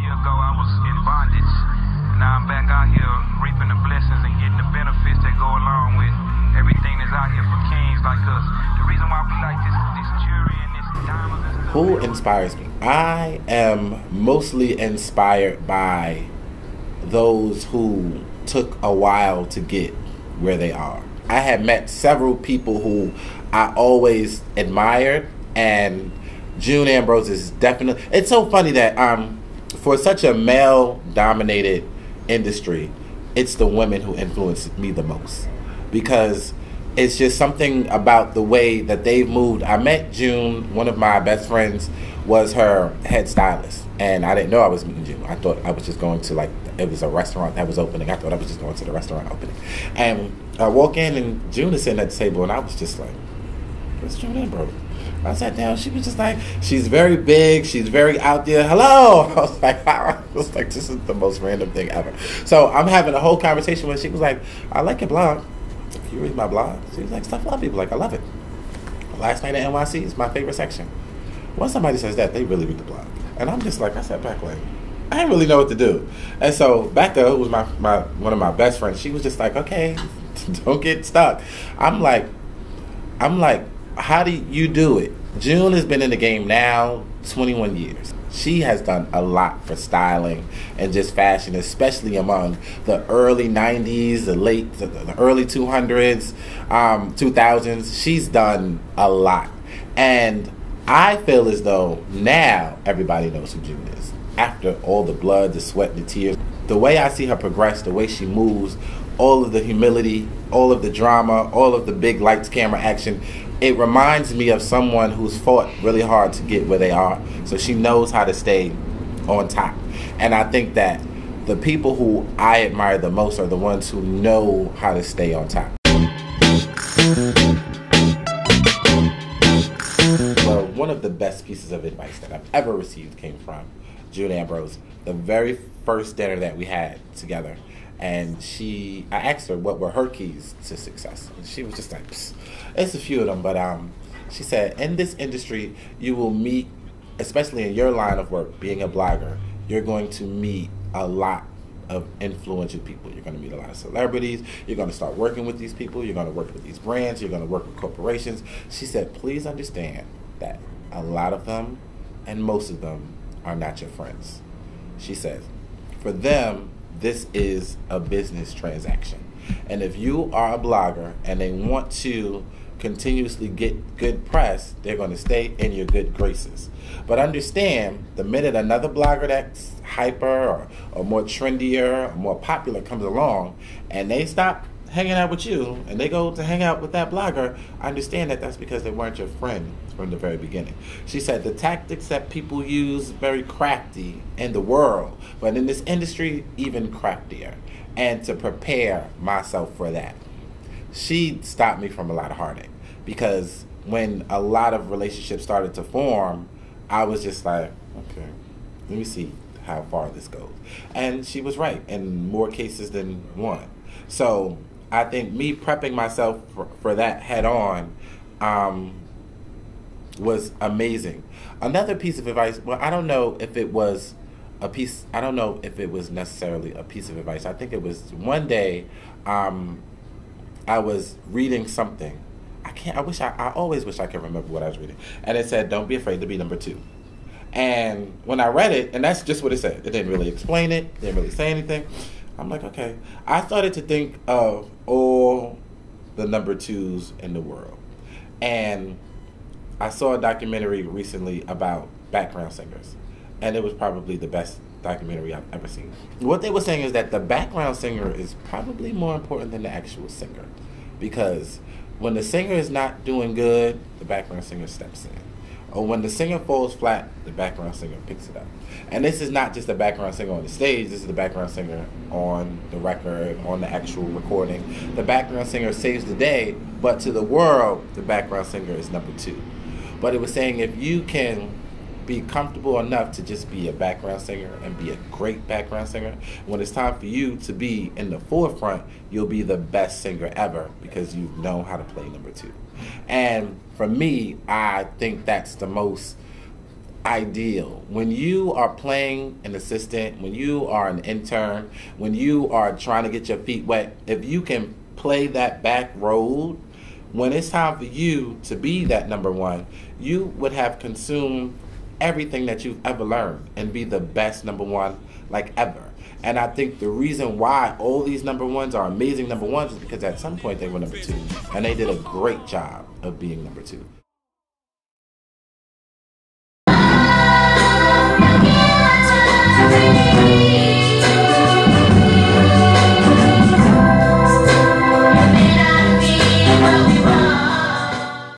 year ago, I was in bondage. Now I'm back out here reaping the blessings and getting the benefits that go along with everything that's out here for kings like us. The reason why we like this jewelry and this diamonds and stuff. Who inspires me? I am mostly inspired by those who took a while to get where they are. I had met several people who I always admired, and June Ambrose is definitely... It's so funny that for such a male-dominated industry, it's the women who influence me the most, because it's just something about the way that they've moved. I met June. One of my best friends was her head stylist, and I didn't know I was meeting June. I thought I was just going to, it was a restaurant that was opening. I thought I was just going to the restaurant opening. And I walk in, and June is sitting at the table, and I was just like, what's June Ambrose? I sat down. She was just like, she's very big. She's very out there. Hello. I was like, this is the most random thing ever. So I'm having a whole conversation with her. She was like, I like your blog. You read my blog? She was like, stuff a lot of people like. I love it. Last night at NYC is my favorite section. Once somebody says that, they really read the blog. And I'm just like, I sat back like, I didn't really know what to do. And so Becca, who was my one of my best friends, she was just like, okay, don't get stuck. I'm like, how do you do it? June has been in the game now 21 years. She has done a lot for styling and just fashion, especially among the early 90s, the early 200s, 2000s. She's done a lot. And I feel as though now everybody knows who June is. After all the blood, the sweat, the tears, the way I see her progress, the way she moves, all of the humility, all of the drama, all of the big lights, camera, action, it reminds me of someone who's fought really hard to get where they are. So she knows how to stay on top. And I think that the people who I admire the most are the ones who know how to stay on top. Well, one of the best pieces of advice that I've ever received came from June Ambrose, the very first dinner that we had together. And I asked her what were her keys to success. And she was just like, it's a few of them, but she said, in this industry, you will meet, especially in your line of work, being a blogger, you're going to meet a lot of influential people. You're going to meet a lot of celebrities. You're going to start working with these people. You're going to work with these brands. You're going to work with corporations. She said, please understand that a lot of them, and most of them, are not your friends. She says, for them, this is a business transaction. And if you are a blogger and they want to continuously get good press, they're going to stay in your good graces. But understand, the minute another blogger that's hyper or more trendier or more popular comes along and they stop hanging out with you and they go to hang out with that blogger, understand that that's because they weren't your friend from the very beginning. She said the tactics that people use very crafty in the world, but in this industry even craftier. And to prepare myself for that, she stopped me from a lot of heartache, because when a lot of relationships started to form, I was just like, okay, let me see how far this goes. And she was right in more cases than one. So I think me prepping myself for that head on was amazing. Another piece of advice, well, I don't know if it was necessarily a piece of advice. I think it was one day I was reading something. I always wish I could remember what I was reading. And it said, don't be afraid to be number two. And when I read it, and that's just what it said. It didn't really explain it. Didn't really say anything. I'm like, okay. I started to think of all the number twos in the world. And I saw a documentary recently about background singers. And it was probably the best documentary I've ever seen. What they were saying is that the background singer is probably more important than the actual singer. Because when the singer is not doing good, the background singer steps in. Or when the singer falls flat, the background singer picks it up. And this is not just the background singer on the stage, this is the background singer on the record, on the actual recording. The background singer saves the day, but to the world, the background singer is number two. But it was saying if you can be comfortable enough to just be a background singer and be a great background singer, when it's time for you to be in the forefront, you'll be the best singer ever because you know how to play number two. And for me, I think that's the most ideal. When you are playing an assistant, when you are an intern, when you are trying to get your feet wet, if you can play that back road, when it's time for you to be that number one, you would have consumed everything that you've ever learned and be the best number one like ever. And I think the reason why all these number ones are amazing number ones is because at some point they were number two, and they did a great job of being number two.